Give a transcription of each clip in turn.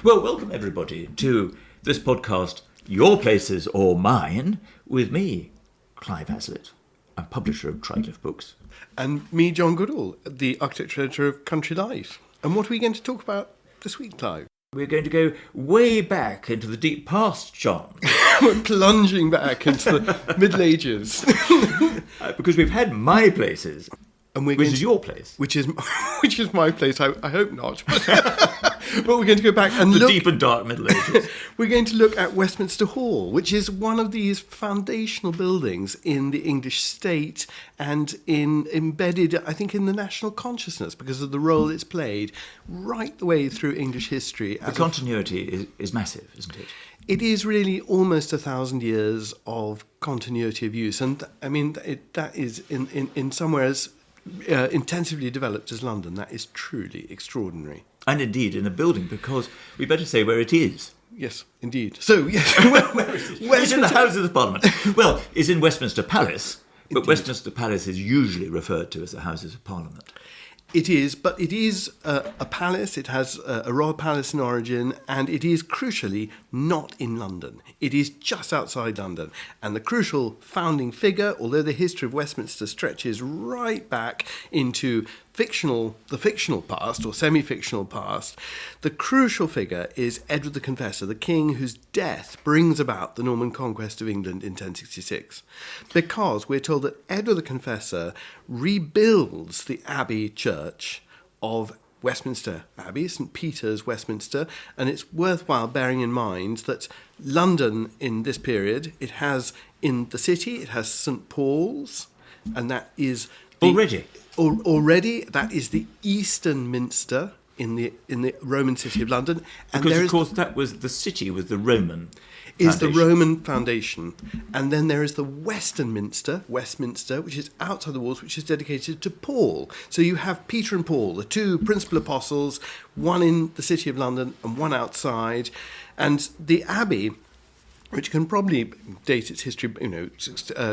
Well, welcome everybody to this podcast, Your Places or Mine, with me, Clive Hazlitt. I'm publisher of Triglyph Books. And me, John Goodall, the architecture editor of Country Life. And what are we going to talk about this week, Clive? We're going to go way back into the deep past, John. We're plunging back into the Middle Ages. Because we've had my places, and which is your place. Which is my place, I hope not. But we're going to go back and look... The deep and dark Middle Ages. We're going to look at Westminster Hall, which is one of these foundational buildings in the English state and embedded, I think, in the national consciousness because of the role it's played right the way through English history. The continuity is massive, isn't it? It is really almost 1,000 years of continuity of use. And, I mean, that is, in somewhere as intensively developed as London, that is truly extraordinary. And indeed in a building, because we better say where it is. Yes, indeed. So, yes. Where is it? It's in the Houses of Parliament. Well, it's in Westminster Palace, but indeed. Westminster Palace is usually referred to as the Houses of Parliament. It is, but it is a palace. It has a royal palace in origin, and it is crucially not in London. It is just outside London. And the crucial founding figure, although the history of Westminster stretches right back into the fictional past or semi-fictional past, the crucial figure is Edward the Confessor, the king whose death brings about the Norman conquest of England in 1066. Because we're told that Edward the Confessor rebuilds the Abbey Church of Westminster Abbey, St. Peter's, Westminster, and it's worthwhile bearing in mind that London in this period, it has in the city, it has St. Paul's, and that is... Already, that is the Eastern Minster in the Roman city of London. And because, of course, that was the city was the Roman is foundation. The Roman foundation. And then there is the Western Minster, Westminster, which is outside the walls, which is dedicated to Paul. So you have Peter and Paul, the two principal apostles, one in the city of London and one outside. And the Abbey, which can probably date its history,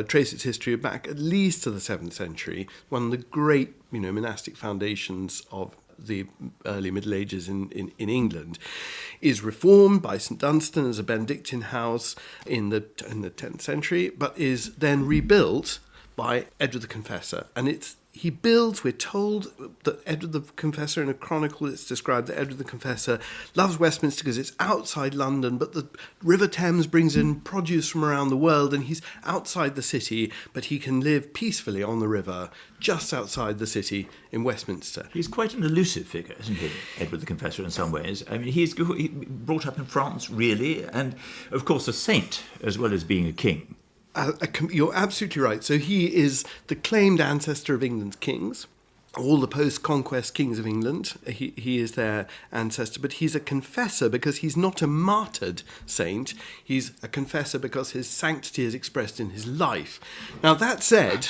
trace its history back at least to the 7th century, one of the great, monastic foundations of the early Middle Ages in England, is reformed by St. Dunstan as a Benedictine house in the 10th century, but is then rebuilt by Edward the Confessor. And we're told that Edward the Confessor, in a chronicle it's described that Edward the Confessor loves Westminster because it's outside London, but the River Thames brings in produce from around the world and he's outside the city, but he can live peacefully on the river just outside the city in Westminster. He's quite an elusive figure, isn't he, Edward the Confessor, in some ways? I mean, he's brought up in France, really, and, of course, a saint as well as being a king. You're absolutely right. So he is the claimed ancestor of England's kings, all the post-conquest kings of England. He is their ancestor, but he's a confessor because he's not a martyred saint. He's a confessor because his sanctity is expressed in his life. Now, that said,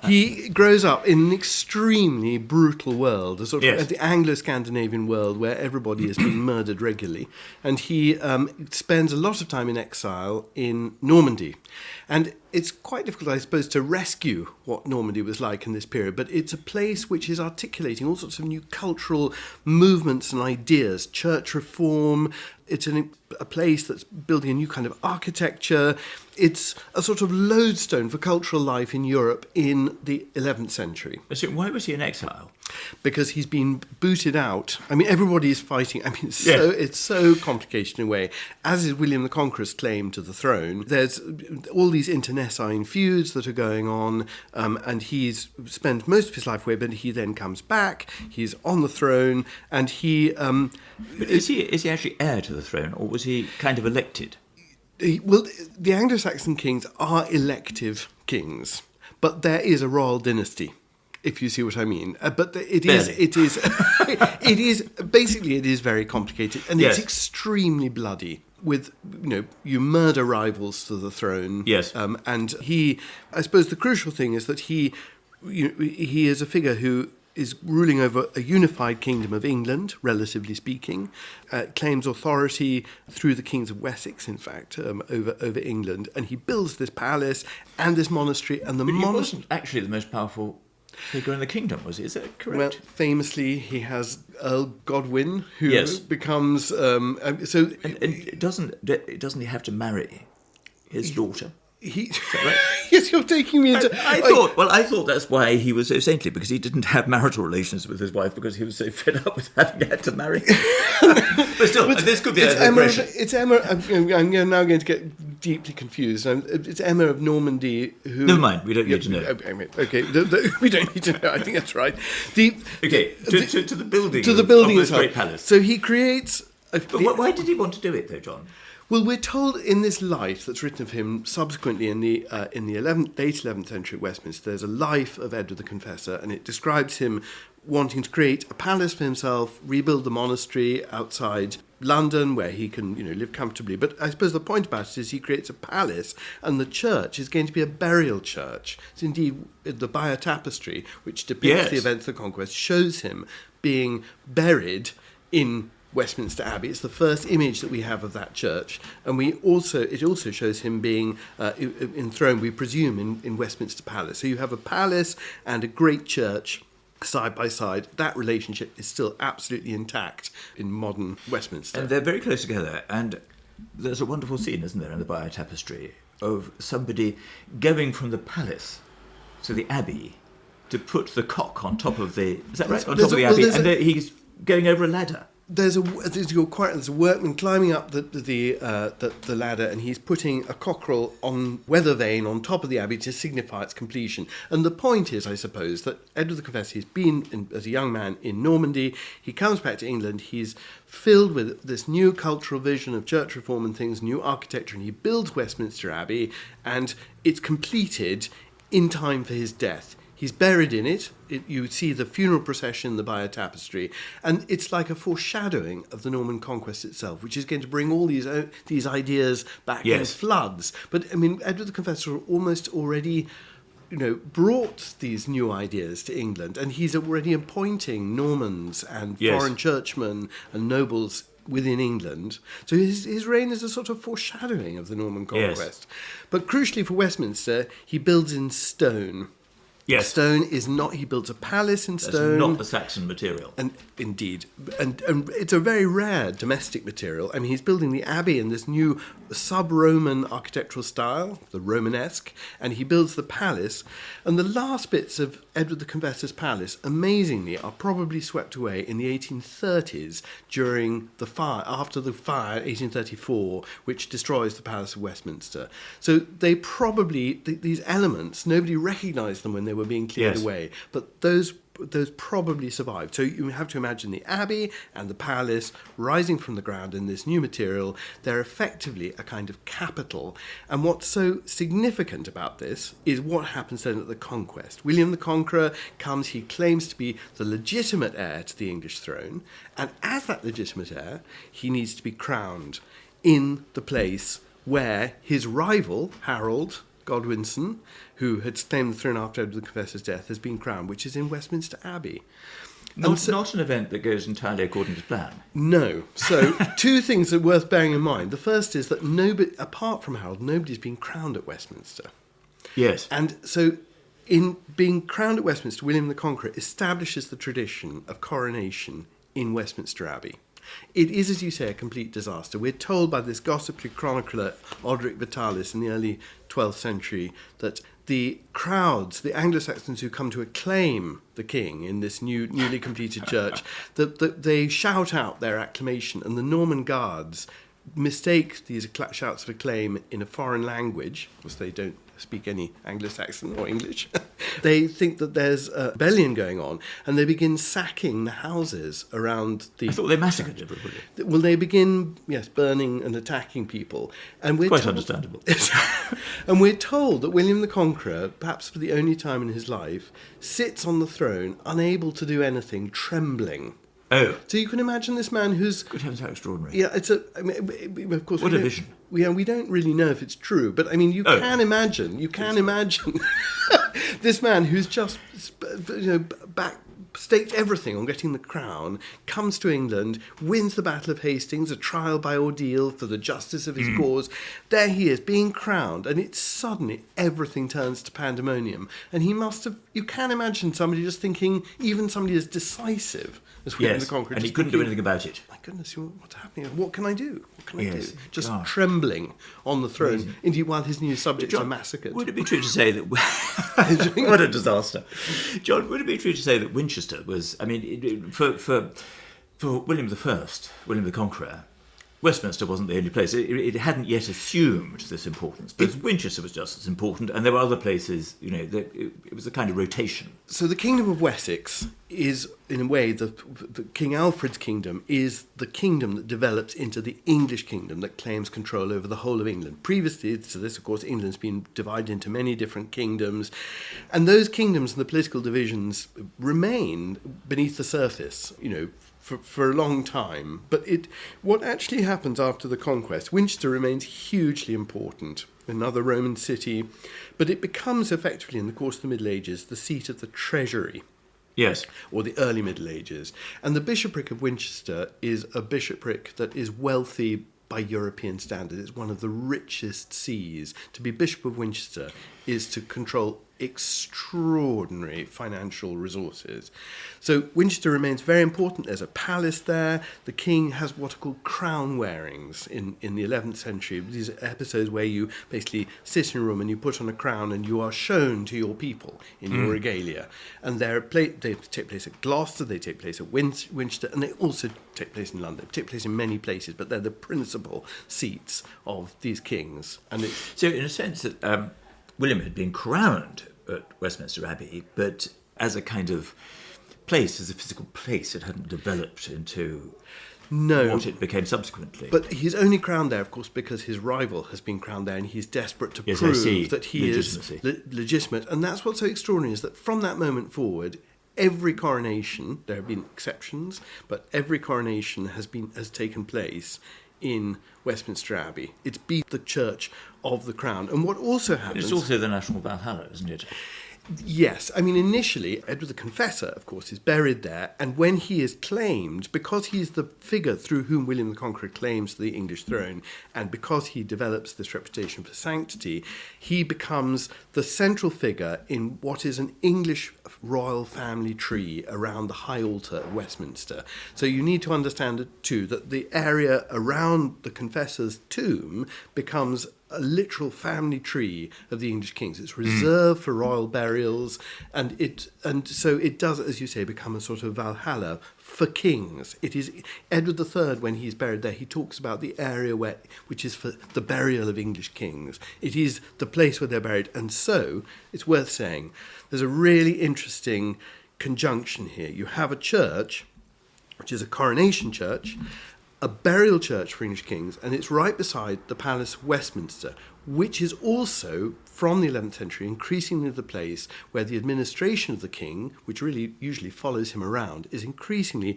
he grows up in an extremely brutal world, the Anglo-Scandinavian world where everybody is being murdered regularly. And he spends a lot of time in exile in Normandy. And it's quite difficult, I suppose, to rescue what Normandy was like in this period, but it's a place which is articulating all sorts of new cultural movements and ideas, church reform. It's a place that's building a new kind of architecture. It's a sort of lodestone for cultural life in Europe in the 11th century. So why was he in exile? Because he's been booted out. I mean, everybody is fighting. I mean, it's so complicated in a way. As is William the Conqueror's claim to the throne, there's all these internecine feuds that are going on, and he's spent most of his life away, but he then comes back, he's on the throne, and he... But is he actually heir to the throne, or was he kind of elected? Well, the Anglo-Saxon kings are elective kings, but there is a royal dynasty, if you see what I mean. But it is very complicated, and yes. It's extremely bloody. With, you murder rivals to the throne. Yes. And I suppose the crucial thing is that he is a figure who is ruling over a unified kingdom of England, relatively speaking, claims authority through the kings of Wessex, in fact, over England, and he builds this palace and this monastery. And he wasn't actually the most powerful figure in the kingdom, was he? Is that Well, correct? famously, he has Earl Godwin, who Yes. becomes so. And doesn't he have to marry his daughter? He, right? yes, you're taking me into. I thought that's why he was so saintly, because he didn't have marital relations with his wife because he was so fed up with having had to marry. But still, this could be a digression. It's Emma. I'm now going to get deeply confused. It's Emma of Normandy who. Never mind. We don't need to know. Okay, we don't need to know. I think that's right. To the building. To the building of this itself. great palace. So he creates. But why did he want to do it, though, John? Well, we're told in this life that's written of him subsequently in the late 11th century at Westminster, there's a life of Edward the Confessor, and it describes him wanting to create a palace for himself, rebuild the monastery outside London where he can, live comfortably. But I suppose the point about it is he creates a palace, and the church is going to be a burial church. It's indeed the Bayeux Tapestry, which depicts the events of the conquest, shows him being buried in Westminster Abbey. It's the first image that we have of that church, and it also shows him being enthroned, we presume, in Westminster Palace. So you have a palace and a great church side by side. That relationship is still absolutely intact in modern Westminster. And they're very close together, and there's a wonderful scene, isn't there, in the Bayeux Tapestry, of somebody going from the palace to the abbey to put the cock on top of the... Is that right? On top of the abbey, and he's going over a ladder. There's a workman climbing up the ladder, and he's putting a cockerel on weather vane on top of the abbey to signify its completion. And the point is, I suppose, that Edward the Confessor, he's been as a young man in Normandy. He comes back to England. He's filled with this new cultural vision of church reform and things, new architecture, and he builds Westminster Abbey, and it's completed in time for his death. He's buried in it. You see the funeral procession, the Bayeux Tapestry, and it's like a foreshadowing of the Norman conquest itself, which is going to bring all these ideas back in floods. But I mean, Edward the Confessor almost already, brought these new ideas to England, and he's already appointing Normans and foreign churchmen and nobles within England. So his reign is a sort of foreshadowing of the Norman conquest. Yes. But crucially for Westminster, he builds in stone. Yes. Stone is not... He builds a palace in stone. That's not the Saxon material. And indeed. And it's a very rare domestic material. I mean, he's building the abbey in this new sub-Roman architectural style, the Romanesque, and he builds the palace. And the last bits of Edward the Confessor's palace, amazingly, are probably swept away in the 1830s during the fire, after the fire, 1834, which destroys the Palace of Westminster. So they probably... These elements, nobody recognised them when they were being cleared away, but those probably survived. So you have to imagine the abbey and the palace rising from the ground in this new material. They're effectively a kind of capital. And what's so significant about this is what happens then at the conquest. William the Conqueror comes, he claims to be the legitimate heir to the English throne, and as that legitimate heir, he needs to be crowned in the place where his rival, Harold Godwinson, who had claimed the throne after Edward the Confessor's death, has been crowned, which is in Westminster Abbey. Not an event that goes entirely according to plan. No. So, two things are worth bearing in mind. The first is that nobody, apart from Harold, nobody's been crowned at Westminster. Yes. And so, in being crowned at Westminster, William the Conqueror establishes the tradition of coronation in Westminster Abbey. It is, as you say, a complete disaster. We're told by this gossipy chronicler, Odric Vitalis, in the early 12th century, that the crowds, the Anglo-Saxons who come to acclaim the king in this newly completed church, that they shout out their acclamation, and the Norman guards mistake these shouts of acclaim in a foreign language, because they don't speak any Anglo-Saxon or English. They think that there's a rebellion going on, and they begin sacking the houses around the... I thought they massacred everybody. Well, they begin, burning and attacking people. And we're quite understandable. And we're told that William the Conqueror, perhaps for the only time in his life, sits on the throne, unable to do anything, trembling. Oh. So you can imagine this man who's... Good heavens, how extraordinary. Yeah, of course... What a vision. We don't really know if it's true, but I mean, you can imagine this man who's just, staked everything on getting the crown, comes to England, wins the Battle of Hastings, a trial by ordeal for the justice of his cause. There he is, being crowned, and it's suddenly everything turns to pandemonium. And he must have, you can imagine somebody just thinking, even somebody as decisive as William the Conqueror. And he couldn't do anything about it. My goodness, what's happening? What can I do? What can I do? Just Gosh. trembling on the throne, indeed, while his new subjects are massacred. Would it be true to say that... what a disaster. John, would it be true to say that Winchester was... I mean, for William I, William the Conqueror, Westminster wasn't the only place. It hadn't yet assumed this importance, but Winchester was just as important, and there were other places, that it was a kind of rotation. So the Kingdom of Wessex is, in a way, the King Alfred's kingdom is the kingdom that develops into the English kingdom that claims control over the whole of England. Previously to this, of course, England's been divided into many different kingdoms, and those kingdoms and the political divisions remain beneath the surface, for a long time. But what actually happens after the conquest, Winchester remains hugely important, another Roman city, but it becomes effectively, in the course of the Middle Ages, the seat of the treasury. Yes. Or the early Middle Ages. And the bishopric of Winchester is a bishopric that is wealthy by European standards. It's one of the richest sees. To be Bishop of Winchester is to control extraordinary financial resources. So Winchester remains very important. There's a palace there. The king has what are called crown wearings in the 11th century. These are episodes where you basically sit in a room and you put on a crown and you are shown to your people in your regalia. And they take place at Gloucester, they take place at Winchester, and they also take place in London. They take place in many places, but they're the principal seats of these kings. So in a sense that William had been crowned at Westminster Abbey, but as a kind of place, as a physical place, it hadn't developed into what it became subsequently. But he's only crowned there, of course, because his rival has been crowned there, and he's desperate to prove that he is legitimate. And that's what's so extraordinary, is that from that moment forward, every coronation, there have been exceptions, but every coronation has taken place in Westminster Abbey. It's been the church of the crown. And what also happens... It's also the national Valhalla, isn't it? Yes. I mean, initially, Edward the Confessor, of course, is buried there, and when he is claimed, because he's the figure through whom William the Conqueror claims the English throne, and because he develops this reputation for sanctity, he becomes the central figure in what is an English royal family tree around the high altar at Westminster. So you need to understand, too, that the area around the Confessor's tomb becomes a literal family tree of the English kings. It's reserved for royal burials, and so it does, as you say, become a sort of Valhalla for kings. It is Edward III, when he's buried there, he talks about the area which is for the burial of English kings. It is the place where they're buried, and so it's worth saying there's a really interesting conjunction here. You have a church, which is a coronation church, a burial church for English kings, and it's right beside the Palace of Westminster, which is also, from the 11th century, increasingly the place where the administration of the king, which really usually follows him around, is increasingly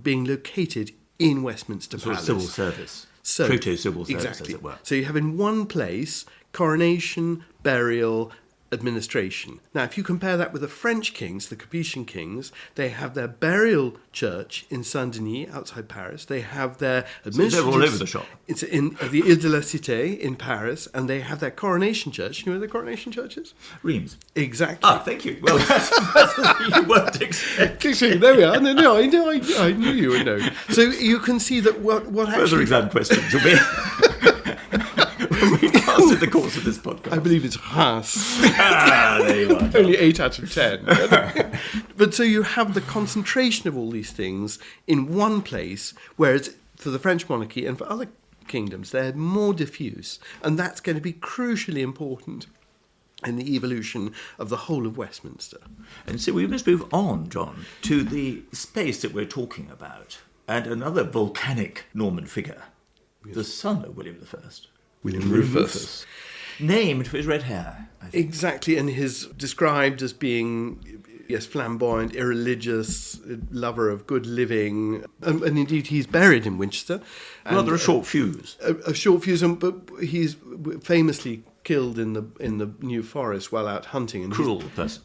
being located in Westminster Palace. Civil service. Proto-civil service, exactly. As it were. So you have in one place coronation, burial, administration. Now, if you compare that with the French kings, the Capetian kings, they have their burial church in Saint-Denis, outside Paris. They have their administrative... So they're all over the shop. It's in the Ile de la Cité in Paris, and they have their coronation church. You know where the coronation church is? Reims. Exactly. Ah, thank you. Well, that's what you weren't expecting. There we are. No, I knew you would know. So you can see that what actually... Further exam questions will be... in the course of this podcast. I believe it's Reims. There you are. Only 8 out of 10. But so you have the concentration of all these things in one place, whereas for the French monarchy and for other kingdoms, they're more diffuse. And that's going to be crucially important in the evolution of the whole of Westminster. And so we must move on, John, to the space that we're talking about, and another volcanic Norman figure, the son of William I. William Rufus. Named for his red hair, I think. Exactly, and he's described as being, yes, flamboyant, irreligious, lover of good living, and indeed he's buried in Winchester. Rather a short fuse. A short fuse, but he's famously killed in the New Forest while out hunting. And Cruel person.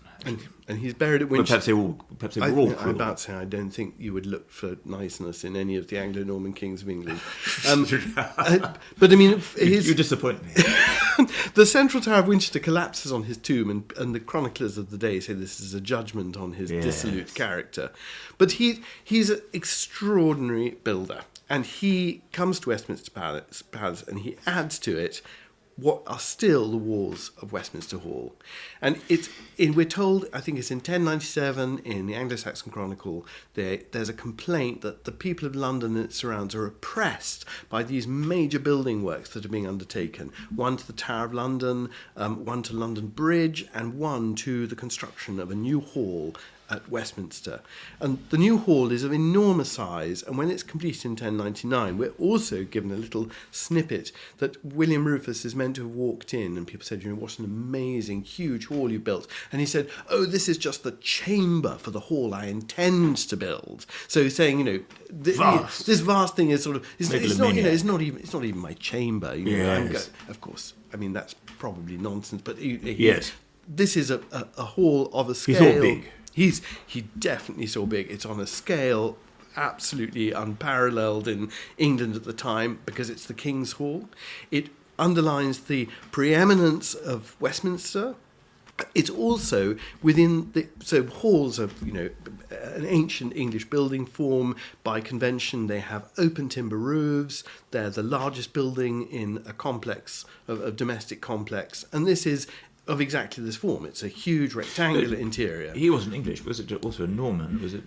And he's buried at But Winchester. perhaps they were all I'm cruel. about to say, I don't think you would look for niceness in any of the Anglo-Norman kings of England. But I mean, You disappoint me. the central tower of Winchester collapses on his tomb, and the chroniclers of the day say this is a judgment on his dissolute character. But he's an extraordinary builder, and he comes to Westminster Palace and he adds to it what are still the walls of Westminster Hall. And we're told, I think it's in 1097 in the Anglo-Saxon Chronicle, there's a complaint that the people of London and its surrounds are oppressed by these major building works that are being undertaken. One to the Tower of London, one to London Bridge, and one to the construction of a new hall at Westminster. And the new hall is of enormous size, and when it's completed in 1099, we're also given a little snippet that William Rufus is meant to have walked in, and people said, what an amazing, huge hall you built. And he said, this is just the chamber for the hall I intend to build. So he's saying, this vast thing is sort of, it's not even my chamber. Of course, I mean, that's probably nonsense, but this is a hall of a scale. He's all big. He definitely saw big. It's on a scale absolutely unparalleled in England at the time because it's the King's Hall. It underlines the preeminence of Westminster. It's also so halls are, an ancient English building form. By convention, they have open timber roofs. They're the largest building in a complex, a domestic complex. And this is of exactly this form. It's a huge rectangular interior. He wasn't English. Was it also a Norman? Was it?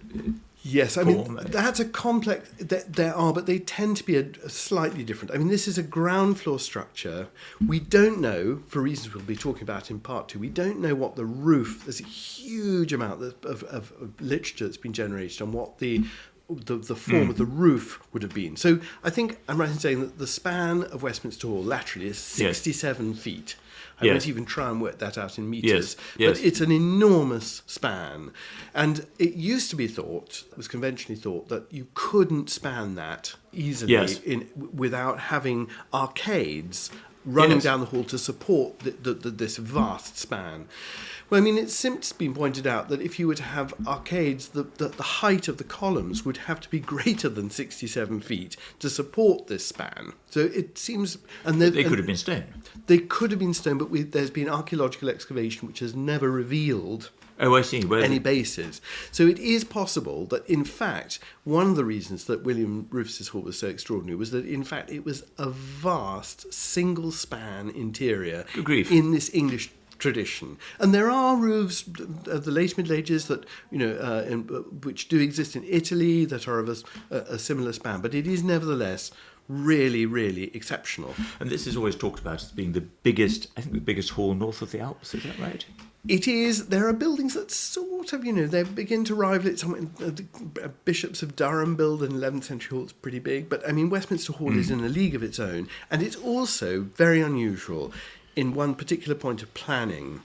Yes, I mean, that's a complex. There are, but they tend to be a slightly different. I mean, this is a ground floor structure. We don't know, for reasons we'll be talking about in part 2, we don't know what the roof, there's a huge amount of literature that's been generated on what the form of the roof would have been. So I think I'm right in saying that the span of Westminster Hall laterally is 67 feet. I won't even try and work that out in metres. But it's an enormous span. And it used to be thought, it was conventionally thought, that you couldn't span that easily without having arcades running down the hall to support this vast span. Well, I mean, it's since been pointed out that if you were to have arcades, the height of the columns would have to be greater than 67 feet to support this span. So it seems... They could have been stone. They could have been stone, but there's been archaeological excavation which has never revealed... Oh, I see. Any bases. So it is possible that, in fact, one of the reasons that William Rufus's Hall was so extraordinary was that, in fact, it was a vast single-span interior in this English tradition. And there are roofs of the late Middle Ages that, which do exist in Italy that are of a similar span, but it is nevertheless really, really exceptional. And this is always talked about as being the biggest hall north of the Alps, is that right? It is. There are buildings that sort of, they begin to rival it. Bishops of Durham build an 11th century hall that's pretty big. But, I mean, Westminster Hall is in a league of its own. And it's also very unusual in one particular point of planning.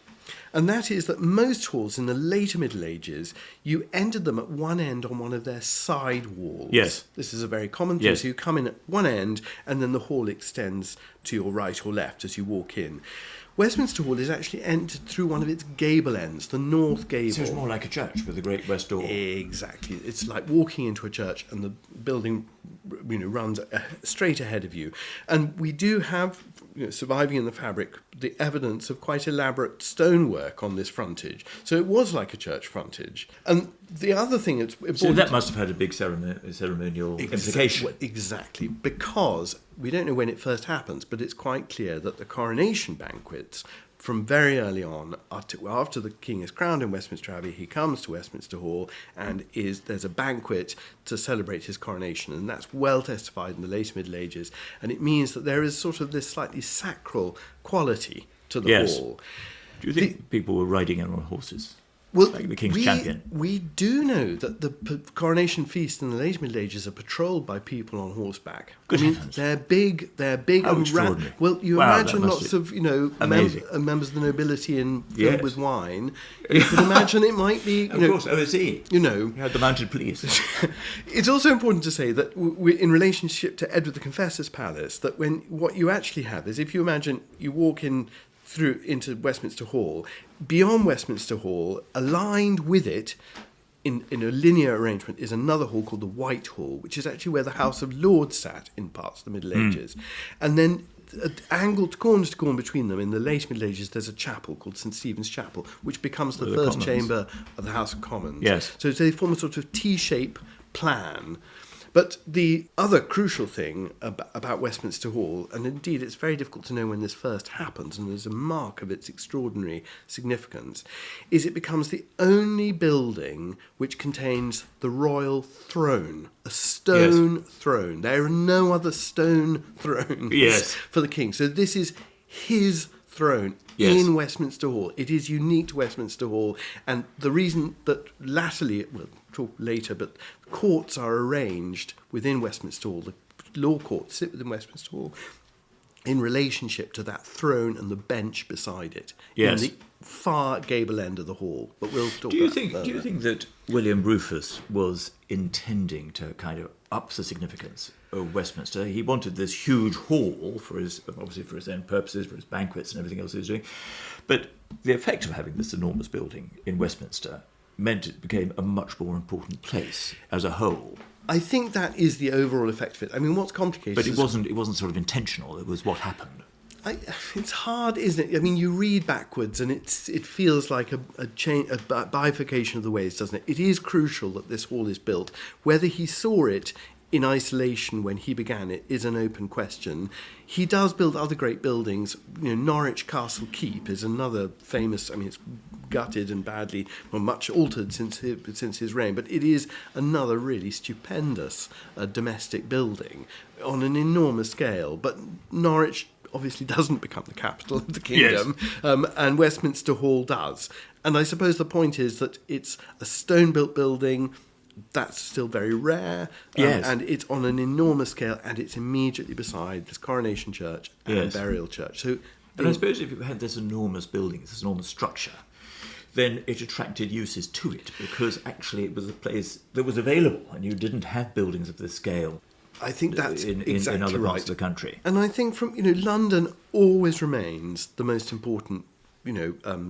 And that is that most halls in the later Middle Ages, you entered them at one end on one of their side walls. Yes. This is a very common thing. So you come in at one end and then the hall extends to your right or left as you walk in. Westminster Hall is actually entered through one of its gable ends, the north gable. So it's more like a church with a great west door. Exactly. It's like walking into a church and the building runs straight ahead of you. And we do have, surviving in the fabric, the evidence of quite elaborate stonework on this frontage. So it was like a church frontage. And the other thing that's important... So that must have had a big ceremonial implication. Exactly, because we don't know when it first happens, but it's quite clear that the coronation banquets from very early on, after the king is crowned in Westminster Abbey, he comes to Westminster Hall and there's a banquet to celebrate his coronation, and that's well testified in the late Middle Ages, and it means that there is sort of this slightly sacral quality to the hall. Do you think people were riding in on horses? Well, like the King's champion. We do know that the coronation feast in the late Middle Ages are patrolled by people on horseback. Good heavens. They're big How extraordinary. Well, you imagine lots of members of the nobility filled with wine. You can imagine it might be of course, OSE. You had the mounted police. It's also important to say that in relationship to Edward the Confessor's palace, that what you actually have is, if you imagine you walk in through into Westminster Hall. Beyond Westminster Hall, aligned with it, in a linear arrangement, is another hall called the White Hall, which is actually where the House of Lords sat in parts of the Middle Ages. And then angled corner to corner between them in the late Middle Ages, there's a chapel called St Stephen's Chapel, which becomes the first Commons. chamber of the House of Commons. Yes. So they form a sort of T-shape plan. But the other crucial thing about Westminster Hall, and indeed it's very difficult to know when this first happens, and there's a mark of its extraordinary significance, is it becomes the only building which contains the royal throne, a stone throne. There are no other stone thrones for the king. So this is his throne in Westminster Hall. It is unique to Westminster Hall, and the reason that latterly, we'll talk later, but courts are arranged within Westminster Hall, the law courts sit within Westminster Hall in relationship to that throne and the bench beside it in the far gable end of the hall. But we'll talk about that. Do you think that William Rufus was intending to kind of up the significance of Westminster? He wanted this huge hall for his own purposes, for his banquets and everything else he was doing. But the effect of having this enormous building in Westminster meant it became a much more important place as a whole. I think that is the overall effect of it. I mean, what's complicated? But it wasn't sort of intentional. It was what happened. It's hard, isn't it? I mean, you read backwards, and it feels like a bifurcation of the ways, doesn't it? It is crucial that this hall is built. Whether he saw it in isolation when he began it is an open question. He does build other great buildings. You know, Norwich Castle Keep is another famous. I mean, it's gutted and badly, well, much altered since his reign, but it is another really stupendous domestic building on an enormous scale. But Norwich obviously doesn't become the capital of the kingdom, and Westminster Hall does. And I suppose the point is that it's a stone-built building. That's still very rare, and it's on an enormous scale, and it's immediately beside this coronation church and burial church. So, and I suppose if you had this enormous building, this enormous structure, then it attracted uses to it, because actually it was a place that was available, and you didn't have buildings of this scale. I think that's exactly in other right. parts of the country. And I think London always remains the most important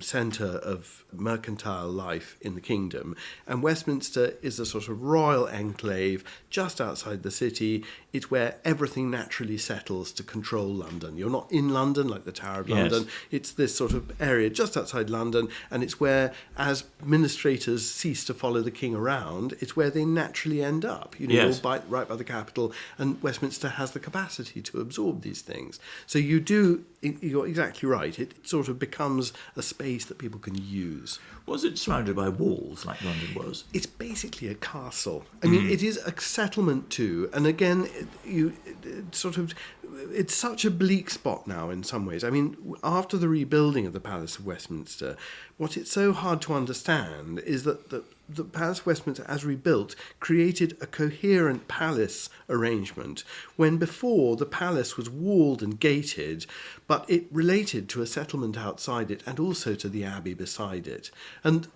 centre of mercantile life in the kingdom. And Westminster is a sort of royal enclave just outside the city. It's where everything naturally settles to control London. You're not in London like the Tower of London. It's this sort of area just outside London, and it's where, as administrators cease to follow the king around, it's where they naturally end up. You're right by the capital, and Westminster has the capacity to absorb these things. So you're exactly right. It sort of becomes a space that people can use. Was it surrounded by walls like London was? It's basically a castle. I mean, it is a settlement too. And again, it's such a bleak spot now in some ways. I mean, after the rebuilding of the Palace of Westminster, what it's so hard to understand is that the Palace of Westminster, as rebuilt, created a coherent palace arrangement when before the palace was walled and gated, but it related to a settlement outside it and also to the abbey beside it. And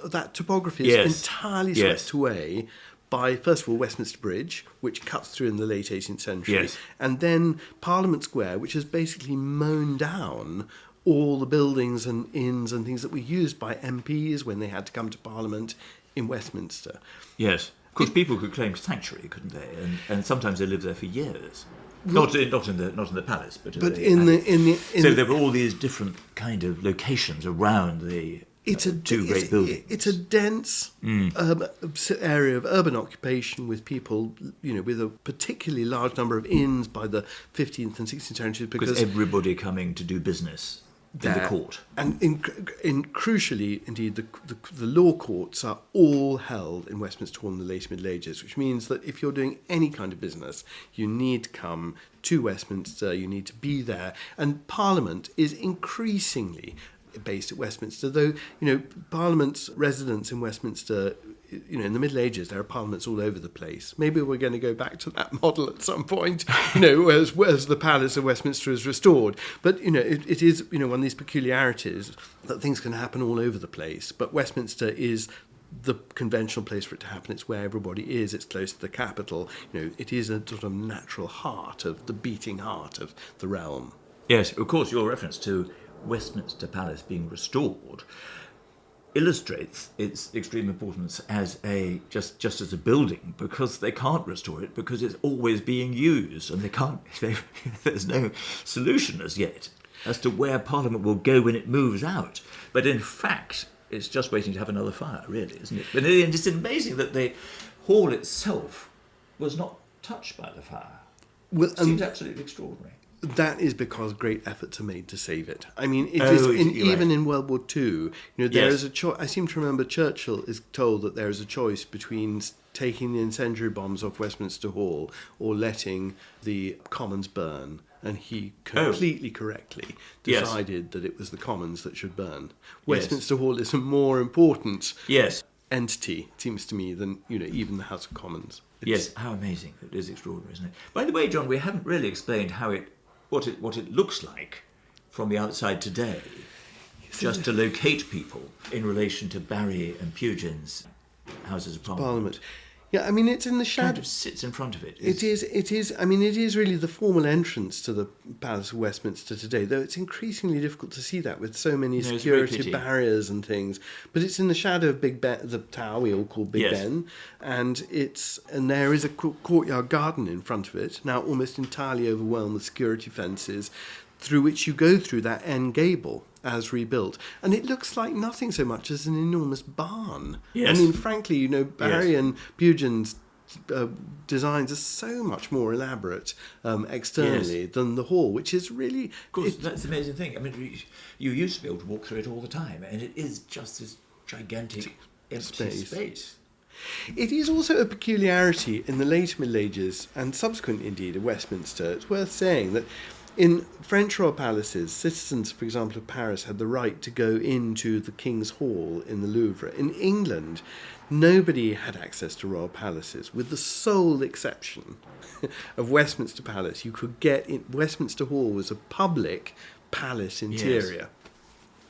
that topography is entirely swept away by, first of all, Westminster Bridge, which cuts through in the late 18th century, and then Parliament Square, which has basically mown down all the buildings and inns and things that were used by MPs when they had to come to Parliament in Westminster. Yes. Of course, people could claim sanctuary, couldn't they? And sometimes they lived there for years. Not in the palace, but in the so there were all these different kind of locations around the two great buildings. It's a dense area of urban occupation with people, with a particularly large number of inns by the 15th and 16th centuries, because everybody coming to do business in the court. And crucially, indeed, the law courts are all held in Westminster Hall in the late Middle Ages, which means that if you're doing any kind of business, you need to come to Westminster, you need to be there. And Parliament is increasingly based at Westminster, though, Parliament's residence in Westminster, in the Middle Ages, there are parliaments all over the place. Maybe we're going to go back to that model at some point, as the Palace of Westminster is restored. But, it is, one of these peculiarities that things can happen all over the place. But Westminster is the conventional place for it to happen. It's where everybody is. It's close to the capital. It is a sort of natural heart of the beating heart of the realm. Yes, of course, your reference to Westminster Palace being restored illustrates its extreme importance as just as a building, because they can't restore it because it's always being used, and there's no solution as yet as to where Parliament will go when it moves out. But in fact, it's just waiting to have another fire, really, isn't it? But it's amazing that the hall itself was not touched by the fire. Well, it seems absolutely extraordinary. That is because great efforts are made to save it. I mean, even in World War II, there is a choice. I seem to remember Churchill is told that there is a choice between taking the incendiary bombs off Westminster Hall or letting the Commons burn. And he completely correctly decided that it was the Commons that should burn. Westminster Hall is a more important entity, it seems to me, than even the House of Commons. Yes, how amazing. It is extraordinary, isn't it? By the way, John, we haven't really explained what it looks like from the outside today, just to locate people in relation to Barry and Pugin's Houses of Parliament. Yeah, I mean, it's in the shadow. Kind of sits in front of it. It is. I mean, it is really the formal entrance to the Palace of Westminster today, though it's increasingly difficult to see that with so many security barriers and things. But it's in the shadow of Big Ben, the tower we all call Big Ben, and there is a courtyard garden in front of it, now almost entirely overwhelmed with security fences, through which you go through that end gable as rebuilt. And it looks like nothing so much as an enormous barn. Yes. I mean, frankly, Barry and Pugin's designs are so much more elaborate externally than the hall, which is really... Of course, that's the amazing thing. I mean, you used to be able to walk through it all the time, and it is just this gigantic empty space. It is also a peculiarity in the late Middle Ages, and subsequent indeed of Westminster. It's worth saying that in French royal palaces, citizens, for example, of Paris had the right to go into the King's Hall in the Louvre. In England, nobody had access to royal palaces, with the sole exception of Westminster Palace. You could get in. Westminster Hall was a public palace interior.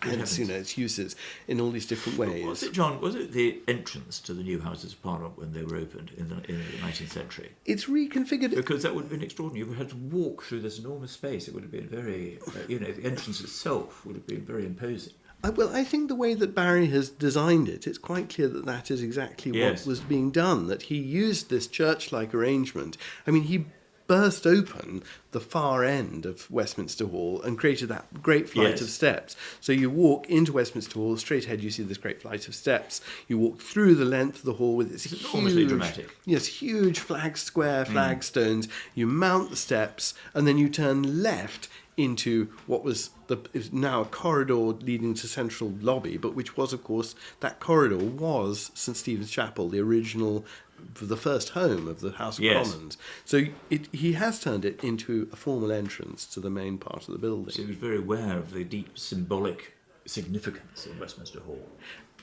Hence, its uses in all these different ways. Was it, John, was it the entrance to the new Houses of Parliament when they were opened in the 19th century? It's reconfigured. Because that would have been extraordinary. You had to walk through this enormous space. It would have been very, the entrance itself would have been very imposing. Well, I think the way that Barry has designed it, it's quite clear that that is exactly what was being done, that he used this church-like arrangement. I mean, he burst open the far end of Westminster Hall and created that great flight of steps. So you walk into Westminster Hall, straight ahead you see this great flight of steps. You walk through the length of the hall with its enormously dramatic. Yes, huge flagstones. You mount the steps and then you turn left into what is now a corridor leading to central lobby, but which was, of course, that corridor was St Stephen's Chapel, the original, the first home of the House of Commons. So he has turned it into a formal entrance to the main part of the building. So he was very aware of the deep symbolic significance of Westminster Hall.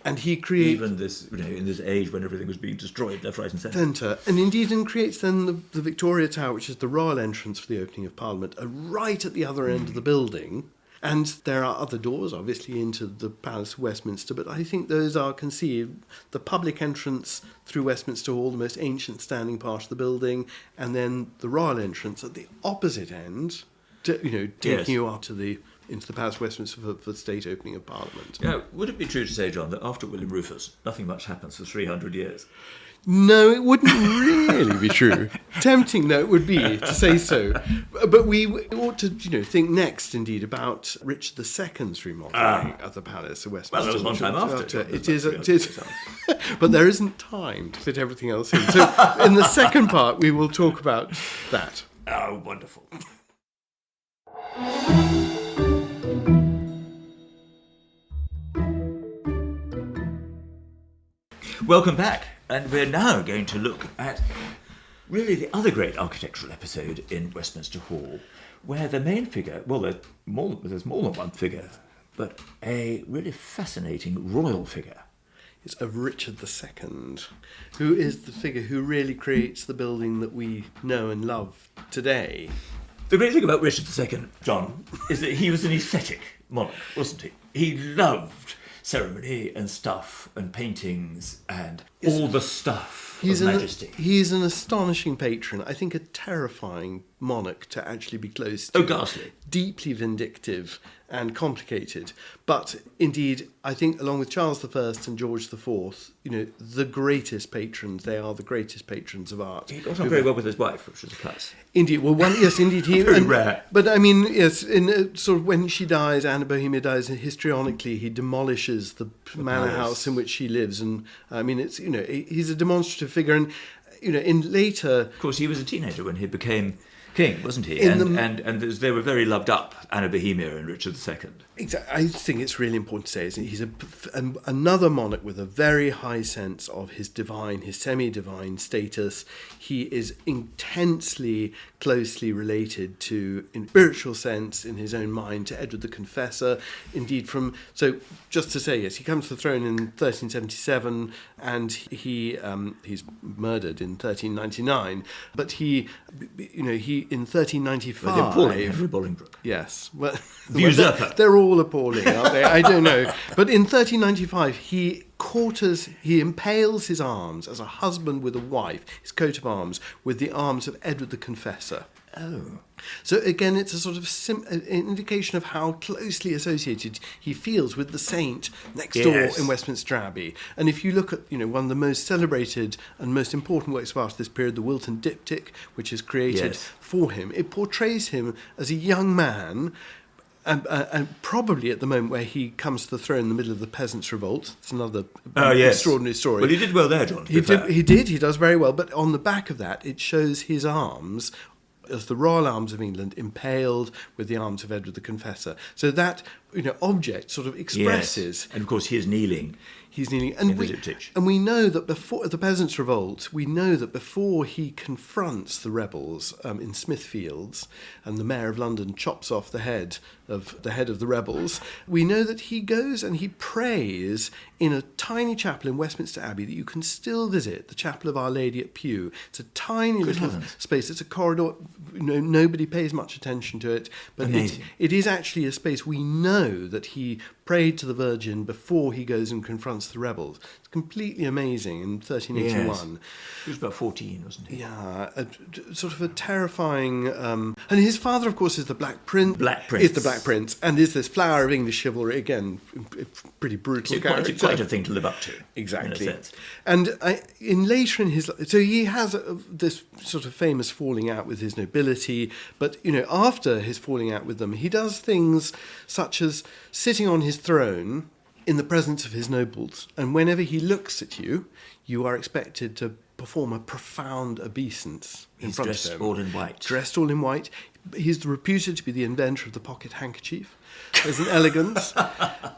And he creates... Even this, in this age when everything was being destroyed left, right and centre. And indeed, and creates then the Victoria Tower, which is the royal entrance for the opening of Parliament, right at the other end of the building. And there are other doors, obviously, into the Palace of Westminster, but I think those are conceived. The public entrance through Westminster Hall, the most ancient standing part of the building, and then the royal entrance at the opposite end, taking you up to into the Palace of Westminster for the state opening of Parliament. Yeah, would it be true to say, John, that after William Rufus, nothing much happens for 300 years? No, it wouldn't really be true. Tempting though it would be to say so. But we ought to, think next, indeed, about Richard II's remodelling of the Palace of Westminster. Well, that was one time after. It is. But there isn't time to fit everything else in. So in the second part, we will talk about that. Oh, wonderful. Welcome back, and we're now going to look at really the other great architectural episode in Westminster Hall, where the main figure, well, there's more than one figure, but a really fascinating royal figure. It's of Richard II, who is the figure who really creates the building that we know and love today. The great thing about Richard II, John, is that he was an aesthetic monarch, wasn't he? He loved ceremony and stuff and paintings and all the stuff of Majesty. He's an astonishing patron, I think a terrifying monarch to actually be close to. Oh, ghastly. Deeply vindictive and complicated. But indeed, I think along with Charles I and George IV, the greatest patrons, they are the greatest patrons of art. He got on very well with his wife, which was a plus. Indeed, yes, indeed. Very rare. But I mean, yes, in sort of when she dies, Anne of Bohemia dies, and histrionically he demolishes the manor house in which she lives, and I mean, it's he's a demonstrative figure, and in later. Of course, he was a teenager when he became king, wasn't he? And they were very loved up, Anne of Bohemia and Richard II. Exactly. I think it's really important to say is he's another monarch with a very high sense of his semi-divine status. He is intensely closely related to, in spiritual sense, in his own mind, to Edward the Confessor. Indeed, just to say, yes, he comes to the throne in 1377, and he's murdered in 1399. But he in 1395. Well, the appalling Henry Bolingbroke. Yes, well, the usurper. They're all appalling, aren't they? I don't know. But in 1395, he impales his arms as a husband with a wife, his coat of arms, with the arms of Edward the Confessor. Oh. So again, it's a sort of an indication of how closely associated he feels with the saint next door in Westminster Abbey. And if you look at one of the most celebrated and most important works of art of this period, the Wilton Diptych, which is created for him, it portrays him as a young man. And probably at the moment where he comes to the throne in the middle of the Peasants' Revolt. It's another extraordinary story. Well, he did well there, John. He does very well. But on the back of that, it shows his arms as the royal arms of England impaled with the arms of Edward the Confessor. So that object sort of expresses. Yes. And of course, he is kneeling. He's kneeling. And we know that before the Peasants' Revolt, before he confronts the rebels in Smithfields, and the Mayor of London chops off the head of the rebels, we know that he goes and he prays in a tiny chapel in Westminster Abbey that you can still visit, the Chapel of Our Lady at Pew. It's a tiny little space. It's a corridor. Nobody pays much attention to it, but it is actually a space we know that he prayed to the Virgin before he goes and confronts the rebels. It's completely amazing in 1381. Yes. He was about 14, wasn't he? Yeah, sort of a terrifying... and his father, of course, is the Black Prince. Is the Black Prince, and is this flower of English chivalry, again, pretty brutal character. It's quite a thing to live up to. Exactly. In a sense. And later in his life... So he has this sort of famous falling out with his nobility, but, after his falling out with them, he does things such as sitting on his throne in the presence of his nobles, and whenever he looks at you, you are expected to perform a profound obeisance in front of him. Dressed all in white. He's reputed to be the inventor of the pocket handkerchief. There's an elegance.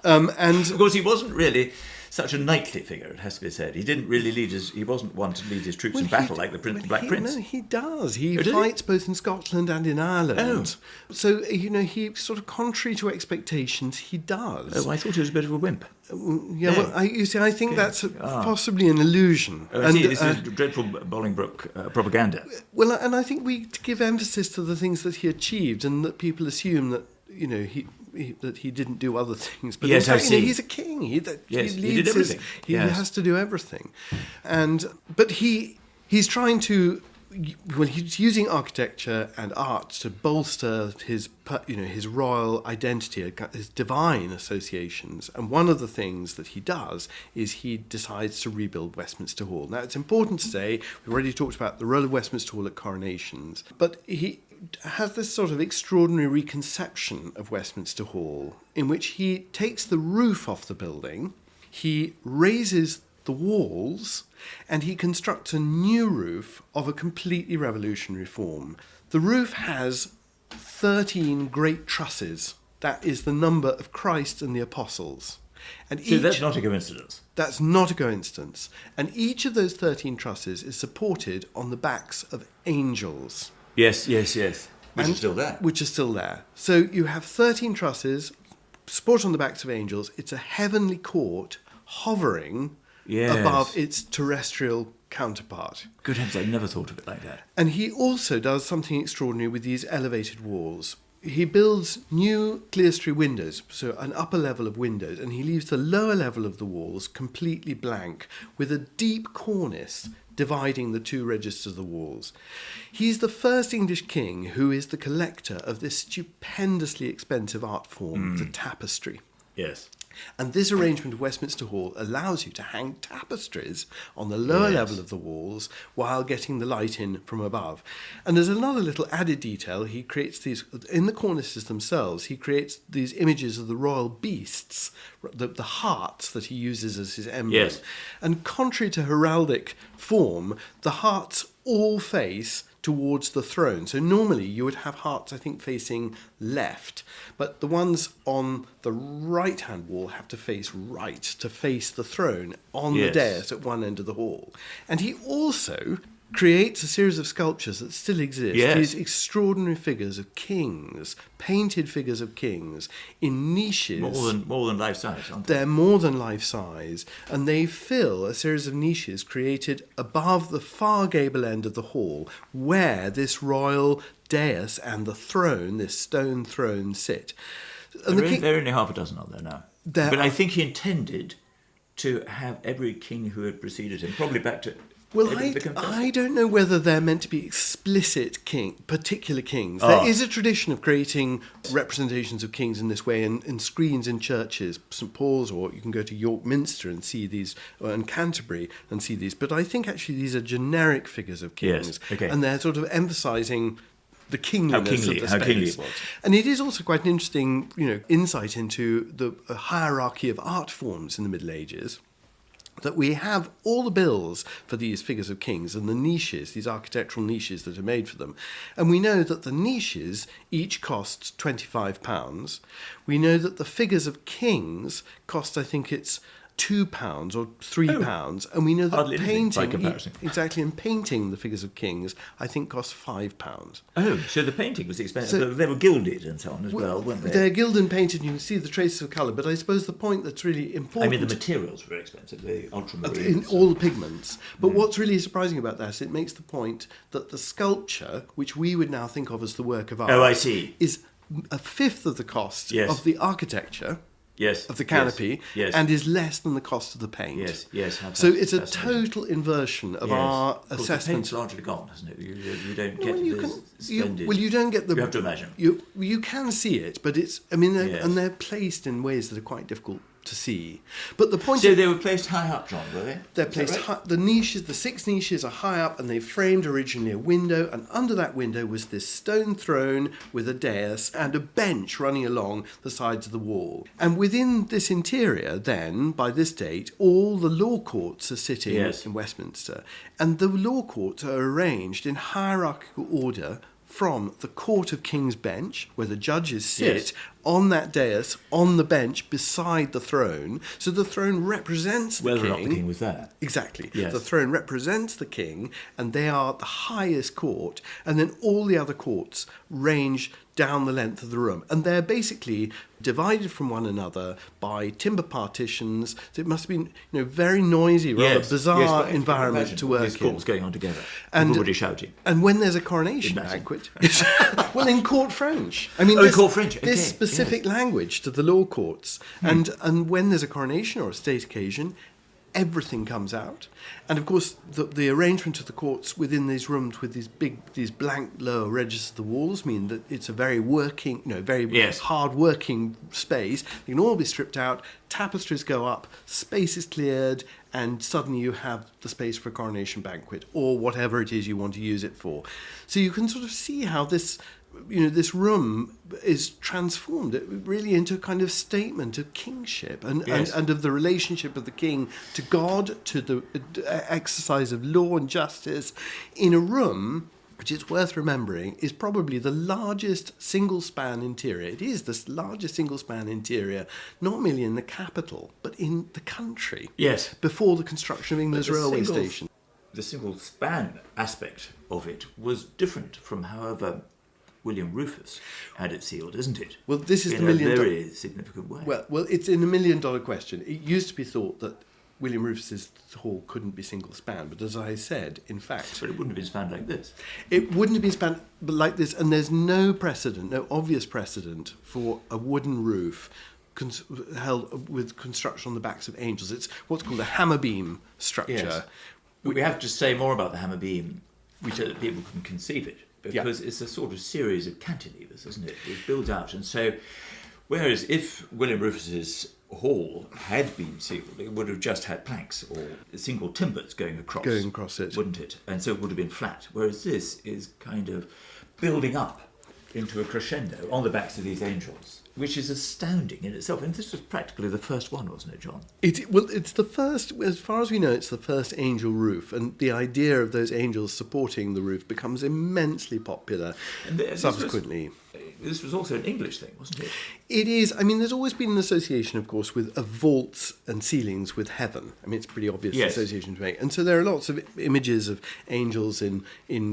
And of course, he wasn't really such a knightly figure, it has to be said. He wasn't one to lead his troops in battle like the Black Prince. No, he does. He fights both in Scotland and in Ireland. Oh. So, he sort of, contrary to expectations, he does. Oh, I thought he was a bit of a wimp. Yeah, well, I think that's possibly an illusion. This is dreadful Bolingbroke propaganda. Well, and I think we give emphasis to the things that he achieved, and that people assume that, that he didn't do other things. But yes, in fact, I see. He's a king. He did everything. He has to do everything. But he's trying to... Well, he's using architecture and art to bolster his royal identity, his divine associations. And one of the things that he does is he decides to rebuild Westminster Hall. Now, it's important to say, we've already talked about the role of Westminster Hall at coronations, but he has this sort of extraordinary reconception of Westminster Hall in which he takes the roof off the building, he raises the walls, and he constructs a new roof of a completely revolutionary form. The roof has 13 great trusses. That is the number of Christ and the apostles. And that's not a coincidence. That's not a coincidence. And each of those 13 trusses is supported on the backs of angels. Yes. Which is still there. So you have 13 trusses supported on the backs of angels. It's a heavenly court hovering above its terrestrial counterpart. Good heavens, I never thought of it like that. And he also does something extraordinary with these elevated walls. He builds new clerestory windows, so an upper level of windows, and he leaves the lower level of the walls completely blank, with a deep cornice dividing the two registers of the walls. He's the first English king who is the collector of this stupendously expensive art form, the tapestry. Yes. And this arrangement of Westminster Hall allows you to hang tapestries on the lower level of the walls while getting the light in from above. And there's another little added detail. He creates these, in the cornices themselves, he creates these images of the royal beasts, the hearts that he uses as his emblem. Yes. And contrary to heraldic form, the hearts all face towards the throne. So normally you would have hearts, I think, facing left, but the ones on the right-hand wall have to face right, to face the throne on the dais at one end of the hall. And he also creates a series of sculptures that still exist, these extraordinary figures of kings, painted figures of kings in niches. More than life size, aren't they? They're more than life size, and they fill a series of niches created above the far gable end of the hall where this royal dais and the throne, this stone throne, sit. And there are only half a dozen of there now. But I think he intended to have every king who had preceded him, probably back to... Well, I don't know whether they're meant to be explicit particular kings. There is a tradition of creating representations of kings in this way in screens in churches, St Paul's, or you can go to York Minster and see these, and Canterbury and see these. But I think actually these are generic figures of kings, and they're sort of emphasising the kingliness of the space. How kingly it was. And it is also quite an interesting, insight into the hierarchy of art forms in the Middle Ages. That we have all the bills for these figures of kings and the niches, these architectural niches that are made for them. And we know that the niches each cost £25. We know that the figures of kings cost, I think it's £2 or £3, and we know that painting the figures of kings, I think, costs £5. Oh, so the painting was expensive. So, they were gilded and so on as well, weren't they? They're gilded and painted, and you can see the traces of colour. But I suppose the point that's really important... I mean, the materials were expensive, the ultramarine. In all the pigments. But what's really surprising about that is it makes the point that the sculpture, which we would now think of as the work of art... Oh, I see. ...is a fifth of the cost of the architecture... of the canopy, and is less than the cost of the paint. So it's a total inversion of our assessment. The paint's largely gone, hasn't it? You don't get splendid... you don't get the... You have to imagine. You can see it, but it's... I mean, and they're placed in ways that are quite difficult to see. But the point... So they were placed high up, John, were they? They're placed high. The niches, the 6 niches are high up, and they framed originally a window, and under that window was this stone throne with a dais and a bench running along the sides of the wall. And within this interior, then, by this date, all the law courts are sitting in Westminster. And the law courts are arranged in hierarchical order from the Court of King's Bench, where the judges sit on that dais, on the bench, beside the throne. So the throne represents the king. Whether or not the king was there. Exactly. Yes. The throne represents the king, and they are the highest court. And then all the other courts range down the length of the room. And they're basically divided from one another by timber partitions. So it must have been very noisy, rather bizarre environment to work in. Courts going on together. Everybody shouting. And when there's a coronation banquet... well, in court French. I mean, court French. Okay. This specific language to the law courts. And when there's a coronation or a state occasion, everything comes out. And of course, the arrangement of the courts within these rooms with these blank lower registers of the walls mean that it's a very working, hard working space. They can all be stripped out, tapestries go up, space is cleared, and suddenly you have the space for a coronation banquet or whatever it is you want to use it for. So you can sort of see how this room is transformed really into a kind of statement of kingship and of the relationship of the king to God, to the exercise of law and justice in a room which, it's worth remembering, is probably the largest single-span interior. It is the largest single-span interior, not merely in the capital, but in the country. Yes. Before the construction of England's railway station. The single-span aspect of it was different from however William Rufus had it sealed, isn't it? Well, this is in a very significant way. Well, it's in $1 million question. It used to be thought that William Rufus's hall couldn't be single-span, but as I said, in fact... But it wouldn't have been spanned like this. It wouldn't have been spanned like this, and there's no obvious precedent for a wooden roof held with construction on the backs of angels. It's what's called a hammer beam structure. Yes. We have to say more about the hammer beam, which so that people can conceive it, because it's a sort of series of cantilevers, isn't it? It builds out, and so whereas if William Rufus's hall had been sealed, it would have just had planks or single timbers going across it, wouldn't it? And so it would have been flat. Whereas this is kind of building up into a crescendo on the backs of these angels, which is astounding in itself. And this was practically the first one, wasn't it, John? It's the first, as far as we know, it's the first angel roof, and the idea of those angels supporting the roof becomes immensely popular subsequently. This was also an English thing, wasn't it? It is. I mean, there's always been an association, of course, with vaults and ceilings with heaven. I mean, it's a pretty obvious association to make. And so there are lots of images of angels in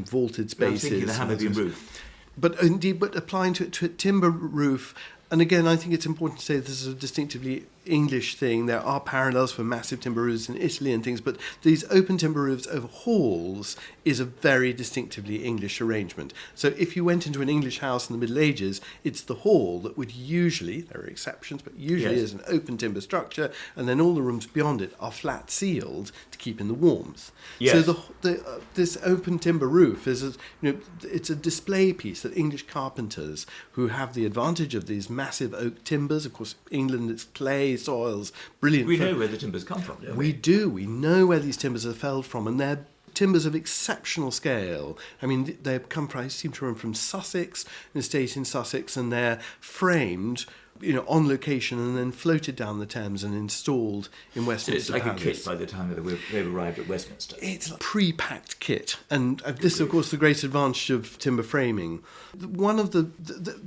vaulted spaces. I'm thinking the hammer beam roof. But indeed, applying to a timber roof, and again, I think it's important to say this is a distinctively English thing. There are parallels for massive timber roofs in Italy and things, but these open timber roofs over halls is a very distinctively English arrangement. So if you went into an English house in the Middle Ages, it's the hall that would usually, there are exceptions, but usually is an open timber structure, and then all the rooms beyond it are flat ceiled to keep in the warmth. Yes. So this open timber roof is it's a display piece that English carpenters, who have the advantage of these massive oak timbers, of course England, it's clay soils, brilliant. We know where the timbers come from, don't we? We do. We know where these timbers are felled from, and they're timbers of exceptional scale. I mean, they come from, I seem to remember, from Sussex, an estate in Sussex, and they're framed, on location and then floated down the Thames and installed in Westminster Palace. So it's like Palace. a kit by the time they've arrived at Westminster. It's a pre-packed kit, and this is, of course, the great advantage of timber framing. One of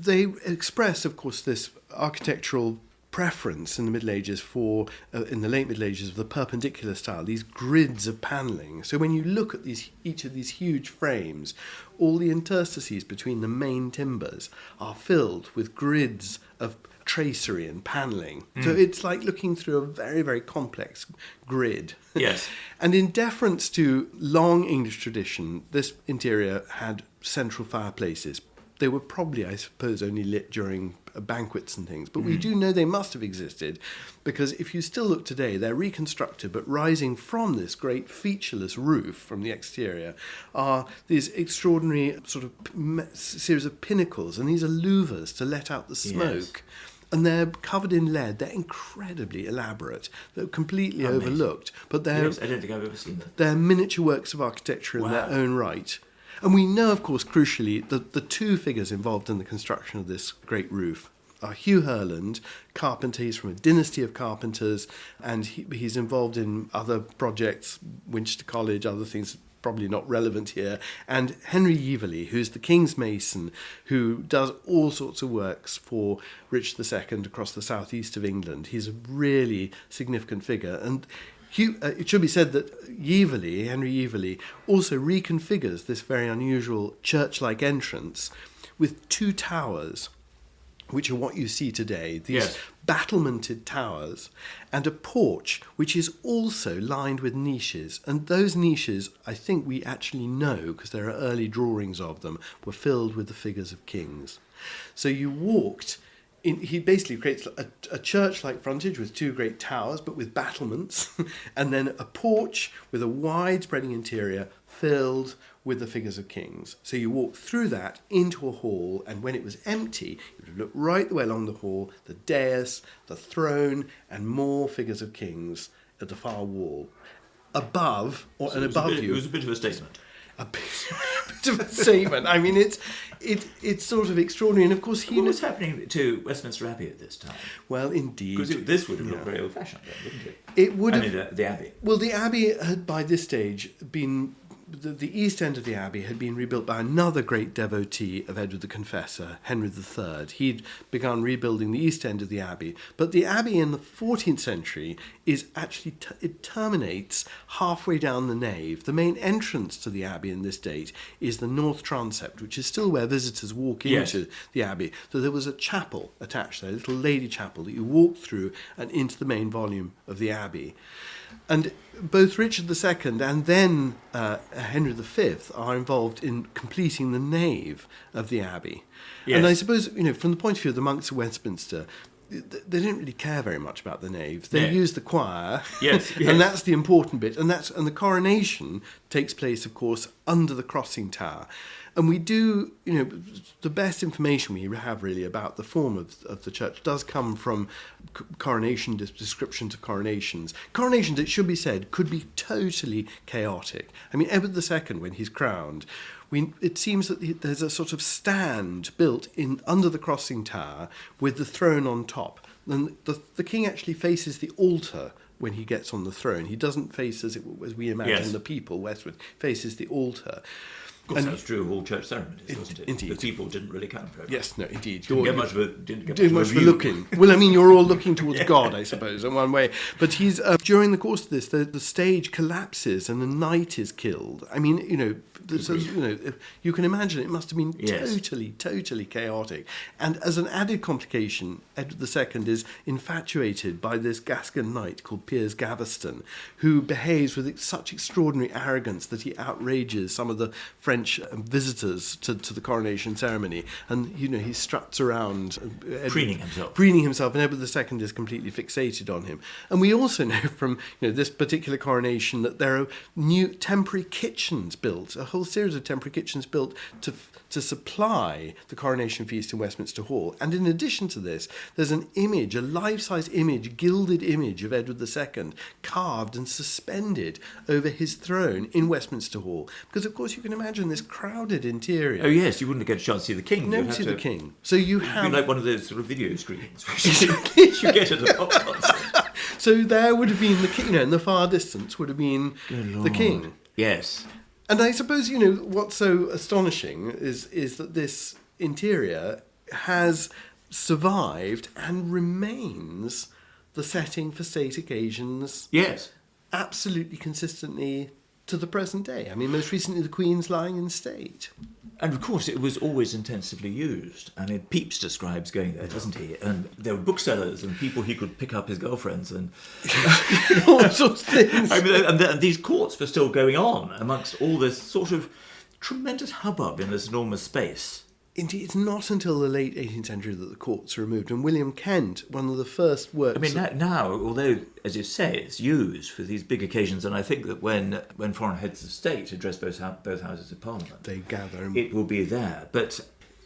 they express, of course, this architectural preference in the Middle Ages for, in the late Middle Ages, of the perpendicular style, these grids of panelling. So when you look at each of these huge frames, all the interstices between the main timbers are filled with grids of tracery and panelling. So it's like looking through a very, very complex grid. Yes. And in deference to long English tradition, this interior had central fireplaces. They were probably, I suppose, only lit during banquets and things, but we do know they must have existed, because if you still look today, they're reconstructed, but rising from this great featureless roof from the exterior are these extraordinary sort of series of pinnacles, and these are louvers to let out the smoke. Yes. And they're covered in lead. They're incredibly elaborate. They're completely overlooked. But they're, yes, I don't think I've ever seen them. They're miniature works of architecture in their own right. And we know, of course, crucially, that the two figures involved in the construction of this great roof are Hugh Herland, carpenter. He's from a dynasty of carpenters, and he's involved in other projects, Winchester College, other things probably not relevant here, and Henry Yeaverley, who's the King's Mason, who does all sorts of works for Richard II across the southeast of England. He's a really significant figure. And it should be said that Henry Yeaverley, also reconfigures this very unusual church-like entrance with two towers, which are what you see today, these battlemented towers, and a porch which is also lined with niches. And those niches, I think we actually know, because there are early drawings of them, were filled with the figures of kings. So you walked... he basically creates a church-like frontage with two great towers, but with battlements, and then a porch with a wide-spreading interior filled with the figures of kings. So you walk through that into a hall, and when it was empty, you would look right the way along the hall, the dais, the throne, and more figures of kings at the far wall. Above you... It was a bit of a statement. A bit of a statement. I mean, it's sort of extraordinary. And of course, what was happening to Westminster Abbey at this time? Well, indeed, because this would have looked very old-fashioned, then, wouldn't it? It would have. I mean, the Abbey. Well, the Abbey had by this stage been. The east end of the Abbey had been rebuilt by another great devotee of Edward the Confessor, Henry III. He'd begun rebuilding the east end of the Abbey. But the Abbey in the 14th century is actually, it terminates halfway down the nave. The main entrance to the Abbey in this date is the north transept, which is still where visitors walk into the Abbey. So there was a chapel attached there, a little lady chapel that you walk through and into the main volume of the Abbey. And both Richard II and then Henry V are involved in completing the nave of the Abbey. Yes. And I suppose, from the point of view of the monks of Westminster, they don't really care very much about the naves. They No. use the choir, Yes, yes. and that's the important bit. And the coronation takes place, of course, under the crossing tower. And we do, the best information we have really about the form of the church does come from coronation descriptions of coronations. Coronations, it should be said, could be totally chaotic. I mean, Edward II, when he's crowned, it seems that there's a sort of stand built in under the crossing tower with the throne on top. And the king actually faces the altar when he gets on the throne. He doesn't face, as we imagine, the people westward, faces the altar. Of course, that's true of all church ceremonies, wasn't it? Indeed. The people didn't really count for it. Yes, no, indeed. Didn't get much of Doing much for looking. Well, I mean, you're all looking towards God, I suppose, in one way. But he's during the course of this, the stage collapses and a knight is killed. I mean, you can imagine it must have been totally chaotic. And as an added complication, Edward II is infatuated by this Gascon knight called Piers Gaveston, who behaves with such extraordinary arrogance that he outrages some of the French visitors to the coronation ceremony, and he struts around preening himself, and Edward II is completely fixated on him. And we also know from this particular coronation that there are new temporary kitchens built, a whole series of temporary kitchens built to supply the coronation feast in Westminster Hall. And in addition to this, there's an image, a life-size image, gilded image of Edward II, carved and suspended over his throne in Westminster Hall. Because, of course, you can imagine this crowded interior. Oh, yes, you wouldn't get a chance to see the king. No, to see the king. So you have... It'd be like one of those sort of video screens which you get at a pop concert. So there would have been the king, in the far distance would have been the king. Yes. And I suppose, what's so astonishing is that this interior has survived and remains the setting for state occasions. Yes. Absolutely consistently to the present day. I mean, most recently the Queen's lying in state. And of course, it was always intensively used. I mean, Pepys describes going there, doesn't he? And there were booksellers and people he could pick up his girlfriends and all sorts of things. I mean, and these courts were still going on amongst all this sort of tremendous hubbub in this enormous space. Indeed, it's not until the late 18th century that the courts are removed. And William Kent, one of the first works... I mean, now, although, as you say, it's used for these big occasions, and I think that when foreign heads of state address both houses of Parliament... They gather. It will be there. But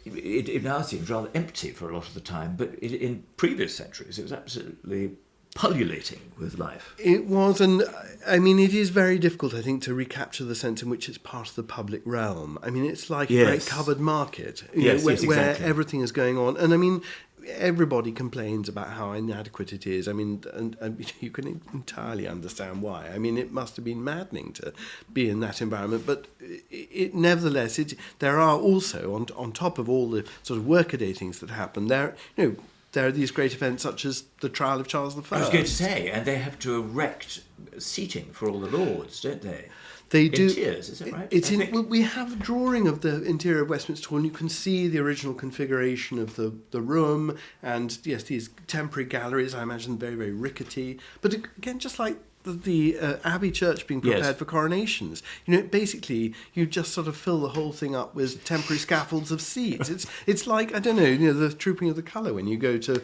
it now seems rather empty for a lot of the time. But in previous centuries, it was absolutely pullulating with life. It was, and I mean, it is very difficult, I think, to recapture the sense in which it's part of the public realm. I mean, it's like a great covered market, where everything is going on. And I mean, everybody complains about how inadequate it is. I mean, and you can entirely understand why. I mean, it must have been maddening to be in that environment. But nevertheless, there are also, on top of all the sort of workaday things that happen, there are these great events such as the trial of Charles I. I was going to say, and they have to erect seating for all the lords, don't they? They do. In tiers, is it right? We have a drawing of the interior of Westminster Hall, and you can see the original configuration of the room, and yes, these temporary galleries, I imagine very, very rickety. But again, just like the Abbey Church being prepared for coronations. Basically, you just sort of fill the whole thing up with temporary scaffolds of seats. It's like, I don't know, the Trooping of the Colour when you go to,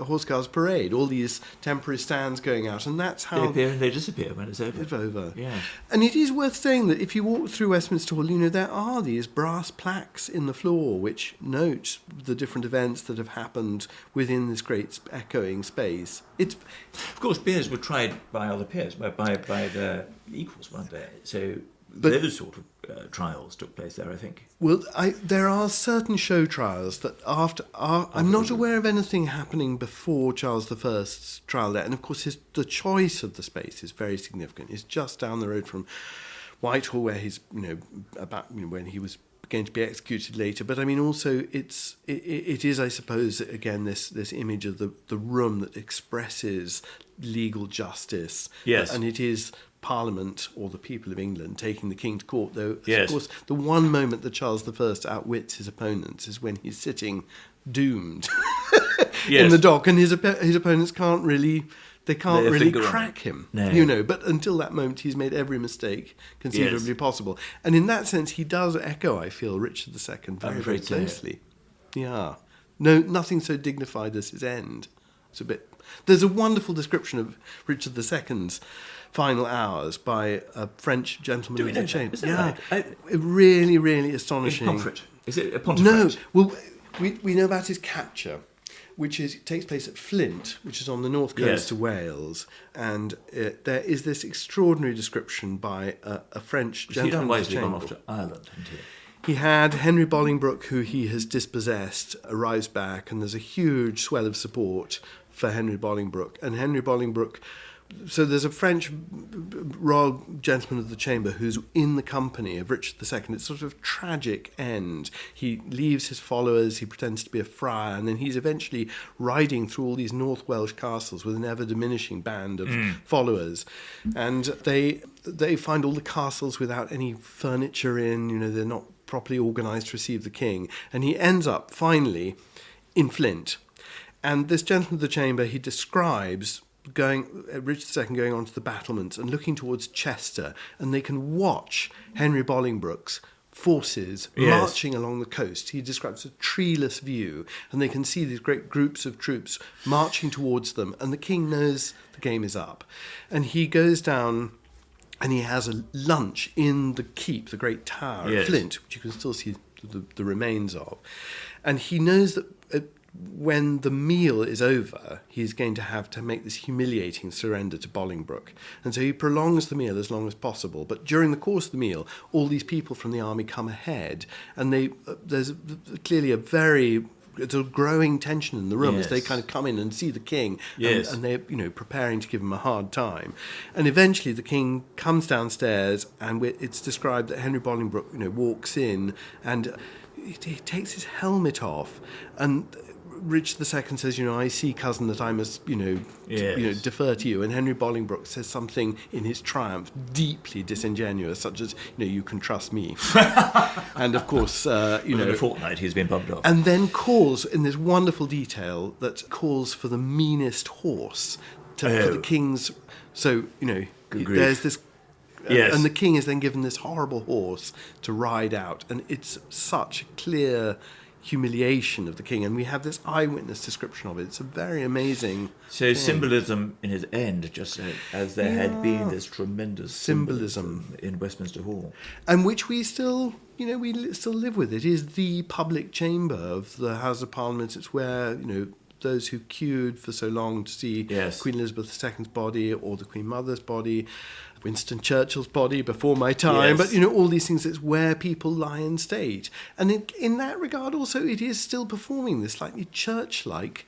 Horse Guards Parade, all these temporary stands going out, and that's how... They appear and they disappear when it's over. It's over. Yeah. And it is worth saying that if you walk through Westminster Hall, there are these brass plaques in the floor which note the different events that have happened within this great echoing space. Of course, peers were tried by other peers, by their equals, weren't they? So those sort of trials took place there, I think. Well, there are certain show trials that I'm not aware of anything happening before Charles I's trial there. And of course, the choice of the space is very significant. It's just down the road from Whitehall, where he's, when he was going to be executed later. But I mean, also it is, I suppose, again this image of the room that expresses legal justice. Yes. And it is Parliament or the people of England taking the king to court, though yes. Of course the one moment that Charles I outwits his opponents is when he's sitting doomed yes. in the dock, and his opponents can't really crack him, no. But until that moment, he's made every mistake conceivably possible. And in that sense, he does echo, I feel, Richard II very, very closely. Yeah. No, nothing so dignified as his end. It's a bit. There's a wonderful description of Richard II's final hours by a French gentleman of the chamber. Is that right? Really, really astonishing. Pomfret. Is it a Pontefract? No, well, we know about his capture, which takes place at Flint, which is on the north coast of Wales, and there is this extraordinary description by a French gentleman of the chamber. He'd gone off to Ireland, hadn't he? He had Henry Bolingbroke, who he has dispossessed, arrives back, and there's a huge swell of support for Henry Bolingbroke. And Henry Bolingbroke, so there's a French royal gentleman of the chamber who's in the company of Richard II. It's sort of a tragic end. He leaves his followers, he pretends to be a friar, and then he's eventually riding through all these North Welsh castles with an ever-diminishing band of followers. And they find all the castles without any furniture in, you know, they're not properly organised to receive the king. And he ends up, finally, in Flint. And this gentleman of the chamber, he describes Richard II going onto the battlements and looking towards Chester, and they can watch Henry Bolingbroke's forces marching along the coast. He describes a treeless view, and they can see these great groups of troops marching towards them, and the king knows the game is up. And he goes down and he has a lunch in the keep, the great tower of Flint, which you can still see the remains of. And he knows that when the meal is over, he's going to have to make this humiliating surrender to Bolingbroke. And so he prolongs the meal as long as possible. But during the course of the meal, all these people from the army come ahead, and there's clearly a very growing tension in the room as they kind of come in and see the king, and they're preparing to give him a hard time. And eventually the king comes downstairs, and it's described that Henry Bolingbroke walks in, and he takes his helmet off, and Richard II says, I see, cousin, that I must, defer to you. And Henry Bolingbroke says something in his triumph deeply disingenuous, such as, you can trust me. And of course, within a fortnight he's been bumped off. And then calls, in this wonderful detail, that calls for the meanest horse for the king's. So, there's this. And the king is then given this horrible horse to ride out. And it's such clear humiliation of the king, and we have this eyewitness description of it. It's a very amazing thing. Symbolism in his end, just as there had been this tremendous symbolism in Westminster Hall, and which we still still live with. It is the public chamber of the House of Parliament. It's where those who queued for so long to see Queen Elizabeth II's body or the Queen Mother's body, Winston Churchill's body before my time, but all these things, it's where people lie in state. And in that regard also, it is still performing this slightly church-like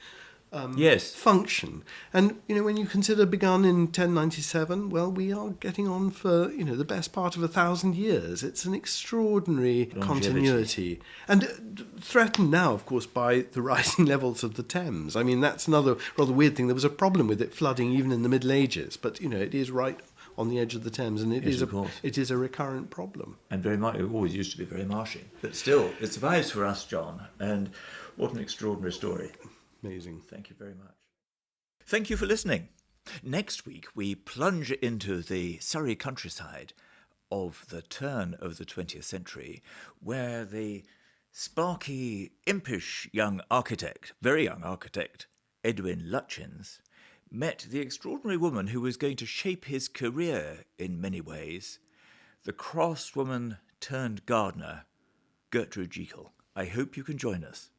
function. And, when you consider begun in 1097, well, we are getting on for, the best part of 1,000 years. It's an extraordinary continuity. And threatened now, of course, by the rising levels of the Thames. I mean, that's another rather weird thing. There was a problem with it flooding even in the Middle Ages, but, it is right on the edge of the Thames, and it is a recurrent problem. And it always used to be very marshy. But still, it survives for us, John, and what an extraordinary story. Amazing. Thank you very much. Thank you for listening. Next week, we plunge into the Surrey countryside of the turn of the 20th century, where the sparky, impish young architect, very young architect, Edwin Lutyens, met the extraordinary woman who was going to shape his career in many ways, the cross woman turned gardener, Gertrude Jekyll. I hope you can join us.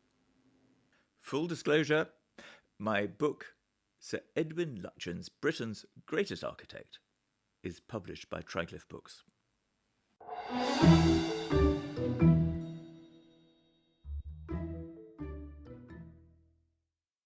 Full disclosure, my book, Sir Edwin Lutyens, Britain's Greatest Architect, is published by Triglyph Books.